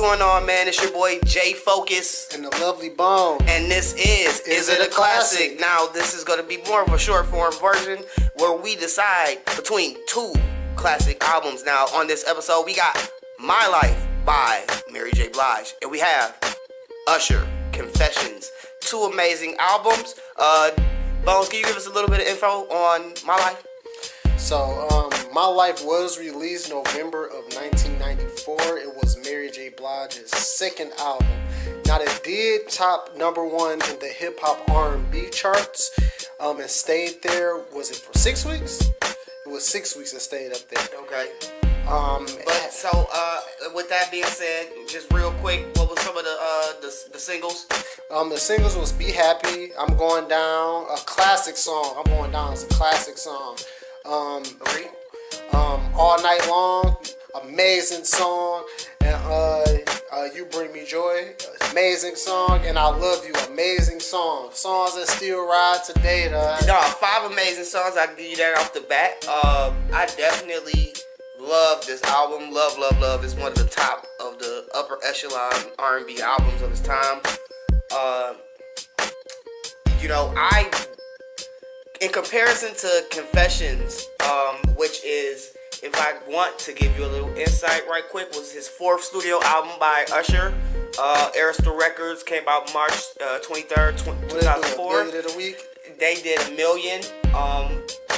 going on, man? It's your boy J Focuz and the lovely Bone, and this is It a Classic? Now, this is going to be more of a short form version where we decide between two classic albums. Now, on this episode, we got My Life by Mary J. Blige, and we have Usher, Confessions. Two amazing albums. Bones, can you give us a little bit of info on My Life? So, My Life was released November of 1994. It was Mary J. Blige's second album. Now, it did top #1 in the hip-hop R&B charts and stayed there, was it for 6 weeks? It was 6 weeks it stayed up there. Okay. With that being said, just real quick, what was some of the singles? The singles was Be Happy, I'm Going Down, a classic song. I'm Going Down is a classic song. All Night Long, amazing song, and You Bring Me Joy, amazing song, and I Love You, amazing song. Songs that still ride today, though. No, 5 amazing songs. I can give you that off the bat. I definitely love this album. Love. It's one of the top of the upper echelon R&B albums of its time. In comparison to Confessions, which is, if I want to give you a little insight right quick, was his 4th studio album by Usher. Arista Records came out March 23rd, 2004. They did a week. They did $1 million.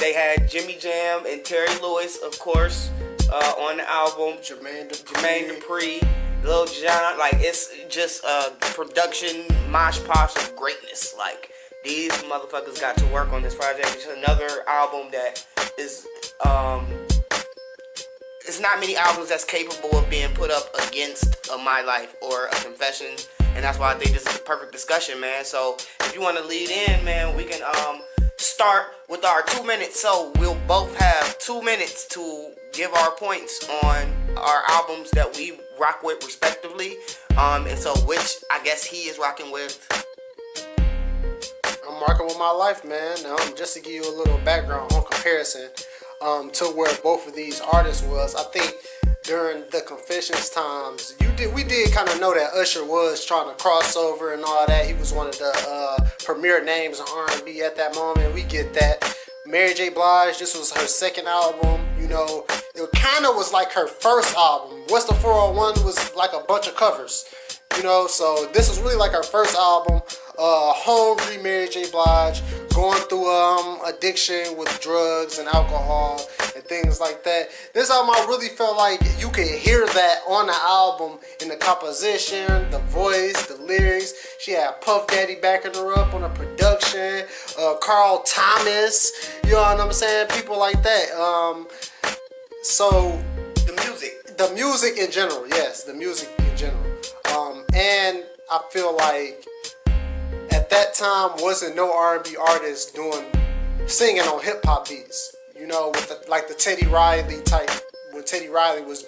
They had Jimmy Jam and Terry Lewis, of course, on the album. Jermaine Dupri, Lil Jon. Like, it's just a production mosh posh of greatness. Like, these motherfuckers got to work on this project. It's another album that is, it's not many albums that's capable of being put up against a My Life or a Confessions, and that's why I think this is the perfect discussion, man. So if you want to lead in, man, we can start with our 2 minutes. So we'll both have 2 minutes to give our points on our albums that we rock with respectively. And so which I guess he is rocking with. I'm rocking with My Life, man. Just to give you a little background on comparison to where both of these artists was, I think during the Confessions times, we did kind of know that Usher was trying to cross over and all that. He was one of the premier names in R&B at that moment. We get that. Mary J. Blige, this was her second album. You know, it kind of was like her first album. What's the 401 was like a bunch of covers. You know, so this was really like her first album. Hungry Mary J. Blige, going through addiction with drugs and alcohol and things like that. This album, I really felt like you could hear that on the album in the composition, the voice, the lyrics. She had Puff Daddy backing her up on the production, Carl Thomas, you know what I'm saying? People like that. So the music in general, yes, the music in general. And I feel like at that time wasn't no R&B artist singing on hip hop beats. You know, with the Teddy Riley type, when Teddy Riley was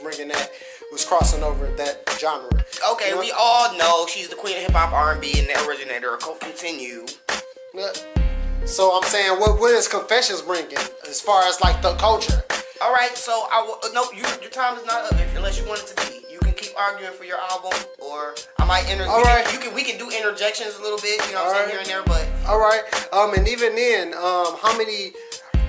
was crossing over that genre. Okay, you know? We all know she's the queen of hip hop R&B and the originator. Continue. So I'm saying, what is Confessions bringing as far as like the culture? All right, so your time is not up unless you want it to be. You can keep arguing for your album, or I might we can do interjections a little bit, you know what I'm saying, here and there, but all right. And even then, how many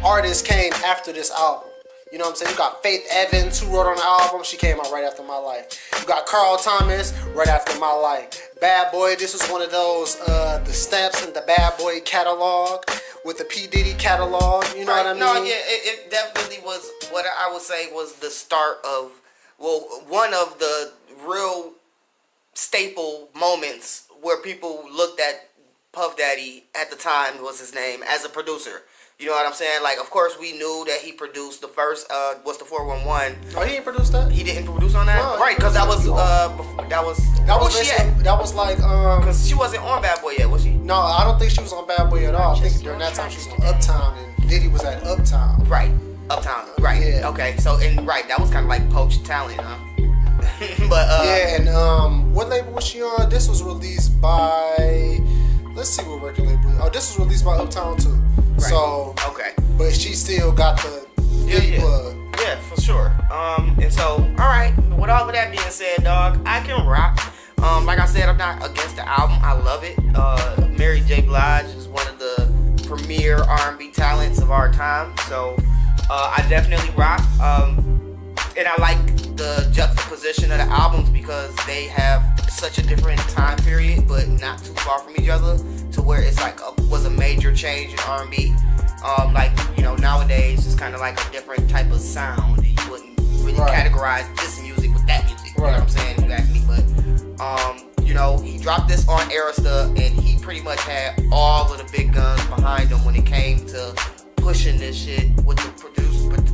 artists came after this album? You know what I'm saying? You got Faith Evans, who wrote on the album. She came out right after My Life. You got Carl Thomas right after My Life. Bad Boy, this was one of those the stamps in the Bad Boy catalog with the P. Diddy catalog. You know what I mean? No, yeah, it definitely was what I would say was the start of, one of the real staple moments where people looked at Puff Daddy at the time, was his name, as a producer. You know what I'm saying? Like, of course, we knew that he produced the first, what's the 411? Oh, he didn't produce that? He didn't produce on that? No, right, because that was like, because she wasn't on Bad Boy yet, was she? No, I don't think she was on Bad Boy at all. I think during that time she was on Uptown, and Diddy was at Uptown. Right, Uptown, right. Yeah. Okay, so, that was kind of like poached talent, huh? But, yeah, and, what label was she on? This was released by, let's see what record label. Oh, this was released by Uptown, too. Right. So okay, but she still got the plug. Yeah, for sure. And so, all right, with all of that being said, dog, I can rock. Like I said, I'm not against the album. I love it. Mary J. Blige is one of the premier R&B talents of our time. So I definitely rock. And I like the juxtaposition of the albums because they have such a different time period, but not too far from each other, to where it's like was a major change in R&B. Like, you know, nowadays it's kind of like a different type of sound. You wouldn't really categorize this music with that music. You know what I'm saying? If you ask me, but you know, he dropped this on Arista, and he pretty much had all of the big guns behind him when it came to pushing this shit with the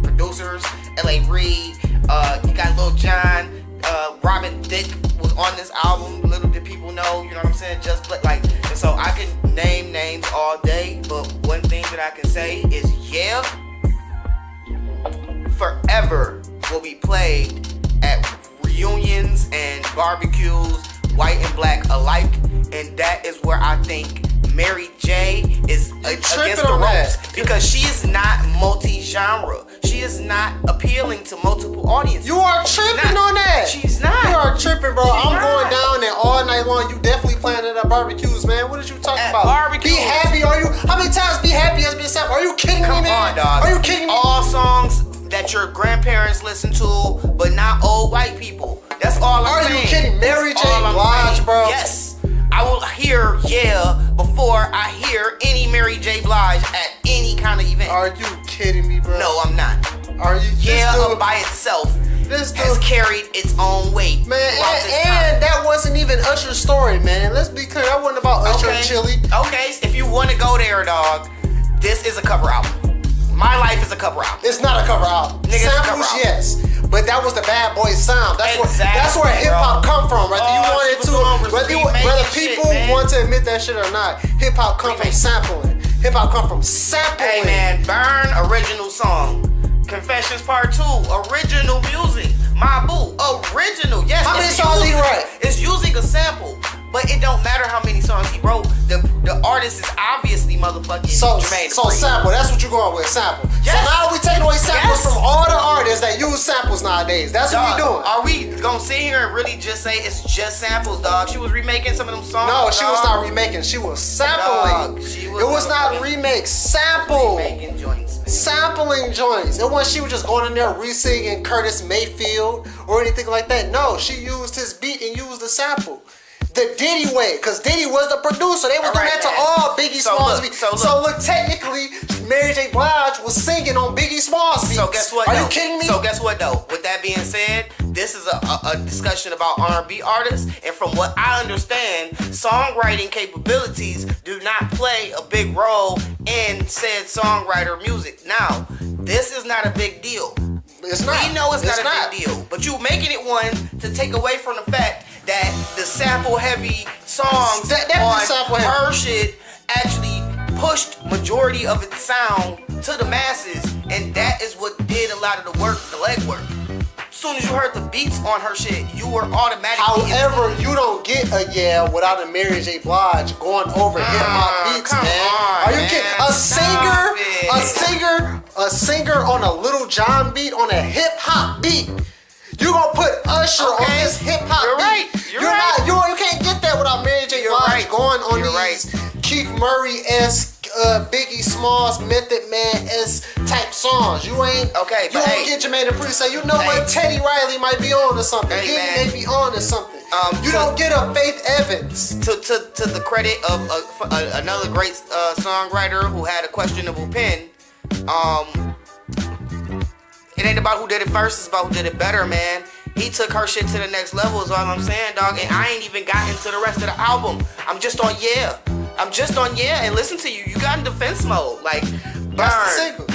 producers. L.A. Reid, you got Lil Jon, Robin Thicke was on this album. Little did people know, you know what I'm saying? Just like, and so I can name names all day, but one thing that I can say is, yeah, forever will be played at reunions and barbecues, white and black alike, and that is where I think Mary J is against the ropes, because she is not multi-genre. She is not appealing to multiple audiences. You are tripping on that. She's not. You are tripping, bro. I'm going down there all night long. You definitely playing it at barbecues, man. What are you talking about? Barbecues. Be happy. Are you? How many times Be Happy has been said? Are you kidding me, man? Come on, dog. Are you kidding me? All songs that your grandparents listen to, but not old white people. That's all I'm saying. Are you kidding? Mary J. Blige, bro. Yes. I will hear yeah before I hear any Mary J. Blige at any kind of event. Are you kidding me, bro? No, I'm not. Are you? Yeah, by itself has carried its own weight. Man, and that wasn't even Usher's story, man. Let's be clear. That wasn't about Usher and Chili. Okay, if you want to go there, dog, this is a cover album. My Life is a cover album. It's not a cover album. Nigga, samples, yes. But that was the Bad Boy sound. That's where hip hop come from. Whether you wanted to, whether people want to admit that shit or not, hip hop come from sampling. Hip hop come from sampling. Hey man, Burn, original song. Confessions Part 2, original music. My Boo, original. Yes. How many songs he write? It's using a sample, but it don't matter how many songs he wrote. The artist is obviously motherfucking Jermaine. So sample. That's what you're going with, sample. Yes. So now we taking away samples from all the artists that use samples nowadays. That's what we doing. Are we gonna sit here and really just say it's just samples, dog? She was remaking some of them songs. No, she was not remaking. She was sampling. It was not remake. Sample. Remaking joints. Man. Sampling joints. It wasn't she was just going in there re-singing Curtis Mayfield or anything like that. No, she used his beat and used the sample. The Diddy way, because Diddy was the producer. They was doing that to all Biggie Smalls beats. So look, technically, Mary J. Blige was singing on Biggie Smalls beats. So guess what? Are you kidding me? So guess what though? With that being said, this is a discussion about R&B artists, and from what I understand, songwriting capabilities do not play a big role in said songwriter music. Now, this is not a big deal. It's not. We know it's not a big deal, but you making it one to take away from the fact that the sample-heavy songs on her shit actually pushed majority of its sound to the masses, and that is what did a lot of the work, the legwork. As soon as you heard the beats on her shit, you were automatically. However, you don't get a yeah without a Mary J. Blige going over hip-hop beats, man. Are you kidding? A singer on a Lil Jon beat, on a hip-hop beat. You gonna put Usher on this hip hop beat? You're right. You can't get that without Mary J. Blige going on these Keith Murray-esque, Biggie Smalls, Method Man-esque type songs. You ain't. Okay, but you won't get Jermaine Dupri say, you know what? Teddy Riley might be on to something. He may be on to something. You don't get a Faith Evans. To the credit of another great songwriter who had a questionable pen. It ain't about who did it first, it's about who did it better, man. He took her shit to the next level is all I'm saying, dog. And I ain't even gotten to the rest of the album. I'm just on yeah. And listen to you. You got in defense mode. Like, burn.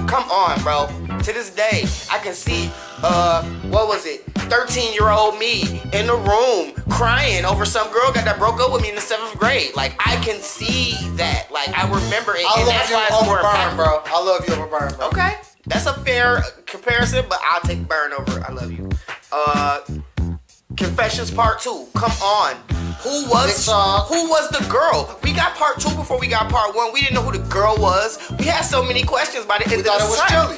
Come on, bro. To this day, I can see, 13-year-old me in the room crying over some girl that broke up with me in the 7th grade. Like, I can see that. Like, I remember it. I love you over Burn, bro. I love you over Burn, bro. Okay. That's a fair comparison, but I'll take Burn over. I love you. Confessions Part 2. Come on. Who was the girl? We got part 2 before we got part 1. We didn't know who the girl was. We had so many questions by the end of the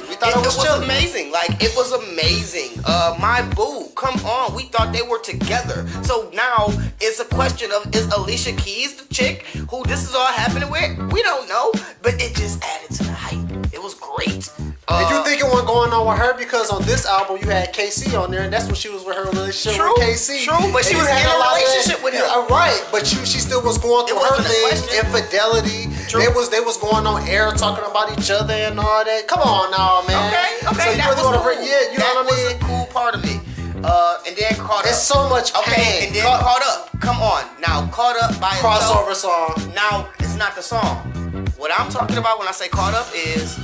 We thought it was Chili. Amazing. Like, it was amazing. My boo, come on. We thought they were together. So now it's a question of, is Alicia Keys the chick who this is all happening with? We don't know, but it just added to the hype. It was great. And you think it wasn't going on with her because on this album you had KC on there, and that's when she was with her relationship with KC. True, but she was in a relationship with him. Right, but she still was going through her thing, infidelity. True. They was going on air talking about each other and all that. Come on now, man. Okay, So you that really was want to cool. bring, yeah, you know what I mean? That was a cool part of it. And then Caught Up. It's so much pain. Okay, and then Caught Up. Come on. Now, Caught Up by crossover itself. song. Now, it's not the song. What I'm talking about when I say Caught Up is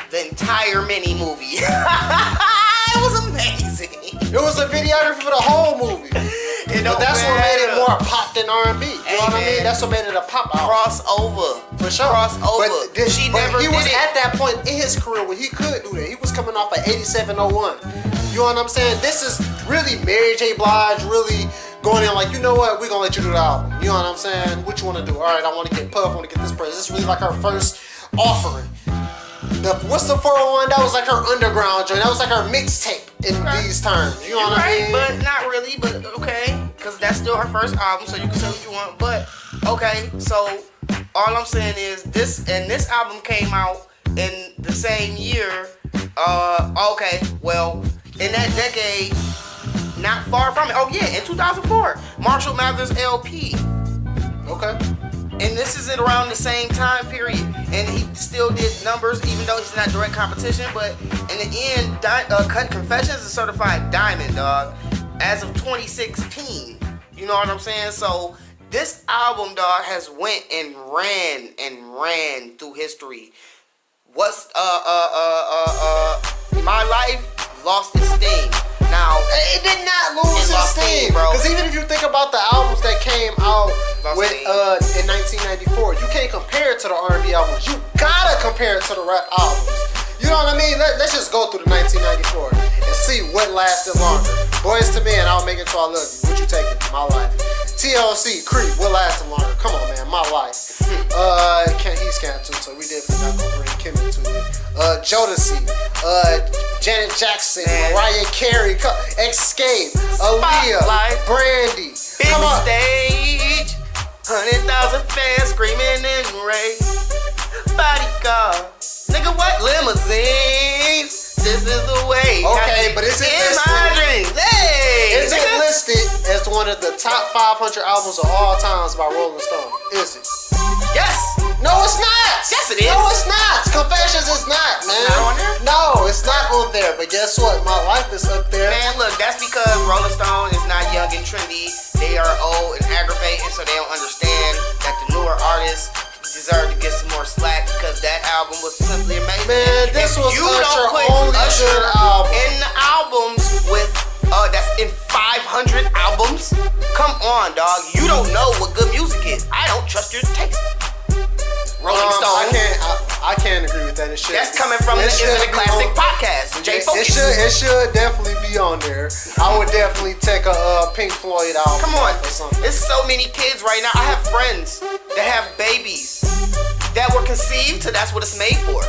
the entire mini movie. It was amazing. It was a videography for the whole movie. But that's what made it more pop than R&B. You know what I mean? That's what made it a pop album. Crossover. For sure. Crossover. But She never he was did it. at that point in his career where he could do that. He was coming off of 8701. You know what I'm saying? This is really Mary J. Blige really going in like, you know what? We're going to let you do the album. You know what I'm saying? What you want to do? All right, I want to get Puff. I want to get this person. This is really like her first offering. What's the 401? That was like her underground joint. That was like her mixtape in these terms. You know what I mean? But not really, but okay. Because that's still her first album, so you can say what you want. But, okay, so all I'm saying is this album came out in the same year. Okay, well, in that decade, not far from it. Oh, yeah, in 2004, Marshall Mathers LP. Okay. And this is around the same time period. And he still did numbers, even though he's not direct competition. But in the end, Cut Confessions is certified diamond, dog, as of 2016. You know what I'm saying? So this album, dog, has went and ran through history. What's My Life lost its steam. Now, it did not lose its steam, bro. Because even if you think about the albums that came out in 1994, you can't compare it to the R&B albums. You gotta compare it to the rap albums. You know what I mean? Let's just go through the 1994 and see what lasted longer. Boys to Men, I'll Make It So I Love You. What you taking? My Life. TLC, Creep, what lasted longer? Come on, man, My Life. He's can't too, so we definitely not gonna bring Kim into it. Jodeci, Janet Jackson, Mariah Carey, Escape, Aaliyah, Brandy. Big stage, 100,000 fans screaming in rage. Bodyguard, nigga, what? Limousines, this is the way. Okay, but is it listed? Is it listed as one of the top 500 albums of all times by Rolling Stone? Is it? Yes. No, it's not. Yes, it is. No, it's not. Confessions is not, man. It's not on there? No, it's not on there. But guess what? My Life is up there. Man, look, that's because Rolling Stone is not young and trendy. They are old and aggravating, so they don't understand that the newer artists deserve to get some more slack because that album was simply amazing. Man, this was Usher only good album. In the albums with that's in 500 albums. Come on, dog. You don't know what good music is. I don't trust your taste. Rolling Stone. I can't agree with that. It should. That's coming from the Isn't It Classic podcast. J Focuz. It should definitely be on there. I would definitely take a Pink Floyd album. Come on, or something. there's so many kids right now. I have friends that have babies that were conceived to that's what it's made for.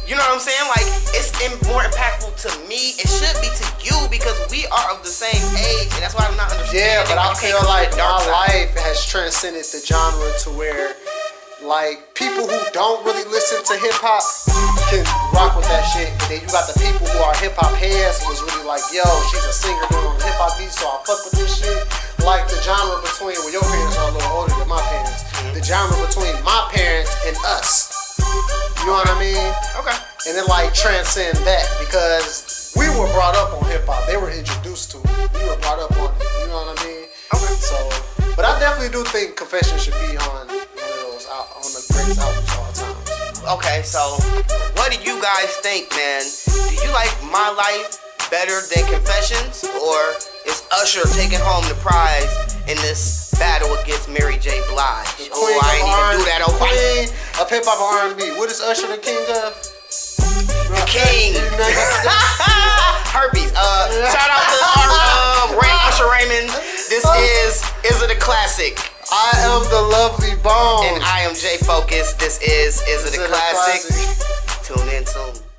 You know what I'm saying? Like, it's more impactful to me. It should be to you because we are of the same age, and that's why I'm not understanding. Yeah, but I feel like My side. Life has transcended the genre to where, like, people who don't really listen to hip hop can rock with that shit. And then you got the people who are hip hop heads who was really like, yo, she's a singer doing hip hop beats, so I fuck with this shit. Like the genre between, well, your parents are a little older than my parents. The genre between my parents and us. You know what I mean? Okay. And then like transcend that because we were brought up on hip hop. They were introduced to it. We were brought up on it. You know what I mean? Okay. So, but I definitely do think Confession should be on one of those on the greatest albums of all time. Okay, so what do you guys think, man? Do you like My Life better than Confessions, or is Usher taking home the prize in this battle against Mary J. Blige? Oh, I ain't even do that. Oh, Queen of hip hop and R&B. What is Usher the king of? The king. Herpes. Shout out to Usher Raymond. This is It a Classic. I am the Lovely Bone. And I am J Focuz. This is It a Classic? Tune in soon.